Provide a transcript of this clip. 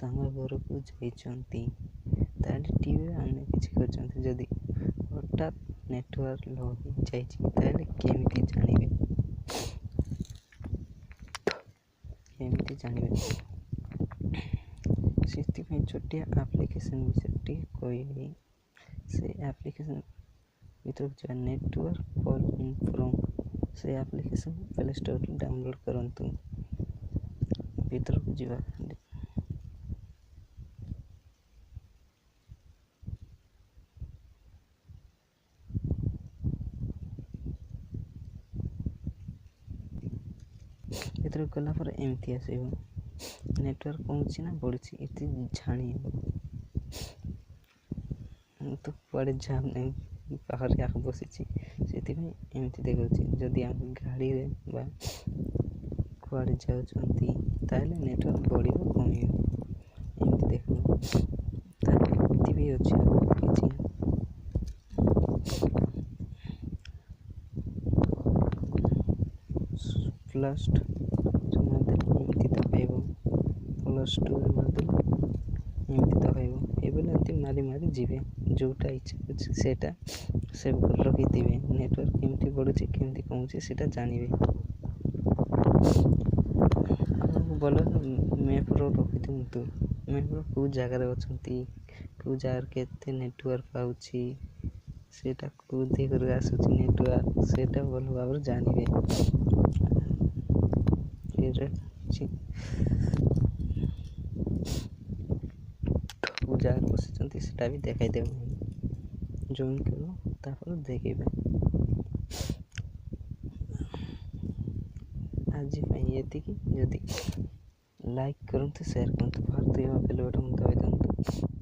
ସାଙ୍ଗ ଘରକୁ ଯାଇଛନ୍ତି, ତାହେଲେ ଟିଭିରେ ଅନ୍ୟ କିଛି କରିଛନ୍ତି। ଯଦି ହଠାତ୍ ନେଟୱାର୍କ ଲୋ ହୋଇଯାଇଛି ତାହେଲେ କେମିତି ଜାଣିବେ? ସେଥିପାଇଁ ଛୋଟିଆ ଆପ୍ଲିକେସନ୍ ବିଷୟରେ ଟିକେ କହିବି। ସେ ଆପ୍ଲିକେସନ୍ ଭିତରକୁ ଯିବା, ନେଟୱାର୍କ କଲ୍ ଇନ୍ ଫ୍ରମ୍, ସେ ଆପ୍ଲିକେସନ୍ ପ୍ଲେ ଷ୍ଟୋର୍ରୁ ଡାଉନଲୋଡ଼୍ କରନ୍ତୁ। ଭିତରକୁ ଯିବା, ଭିତରକୁ ଗଲା ପରେ ଏମିତି ଆସିବ, ନେଟୱାର୍କ କମୁଛି ନା ବଢ଼ୁଛି ଏତେ ଜାଣି ହେବ। ମୁଁ ତ କୁଆଡ଼େ ଯାଉ ନାହିଁ, ବାହାରେ ଆଗ ବସିଛି, ସେଥିପାଇଁ ଏମିତି ଦେଖାଉଛି। ଯଦି ଆମେ ଗାଡ଼ିରେ ବା କୁଆଡ଼େ ଯାଉଛନ୍ତି ତାହେଲେ ନେଟୱାର୍କ ବଢ଼ିବ କମିବ ଏମିତି ଦେଖିବ। ତାହେଲେ ଏମିତି ବି ଅଛି ଆଉ କିଛି ପ୍ଲସ୍ ମାରିଦେଲେ ଏମିତି ଦେଖାଇବ, ପ୍ଲସ୍ ଟୁ ମାରିଦେଲେ ଏମିତି ଦେଖାଇବ। ଏବେଲେ ଏମିତି ମାରି ଯିବେ, ଯେଉଁଟା ଇଚ୍ଛା ଅଛି ସେଇଟା ସେଭ୍ କରି ରଖିଥିବେ। ନେଟୱାର୍କ କେମିତି ବଢ଼ୁଛି କେମିତି କମୁଛି ସେଇଟା ଜାଣିବେ। ଆପଣଙ୍କୁ ଭଲ ମ୍ୟାପ୍ର ରଖିଦିଅନ୍ତୁ, ମ୍ୟାପ୍ର କେଉଁ ଜାଗାରେ ଅଛନ୍ତି, କେଉଁ ଜାଗାରେ କେତେ ନେଟୱାର୍କ ପାଉଛି, ସେଇଟା କେଉଁ ଦିଗରୁ ଆସୁଛି ନେଟୱାର୍କ, ସେଇଟା ଭଲ ଭାବରେ ଜାଣିବେ। କେଉଁ ଜାଗାରେ ବସିଛନ୍ତି ସେଇଟା ବି ଦେଖାଇ ଦେବ। ଜଏନ୍ କରିବ, ତାପରେ ଦେଖିବେ। ଆଜି ପାଇଁ ଏତିକି। ଯଦି ଲାଇକ୍ କରନ୍ତୁ, ସେୟାର କରନ୍ତୁ, ବେଲ୍ ବଟନ୍ ଦବାଇ ଦିଅନ୍ତୁ।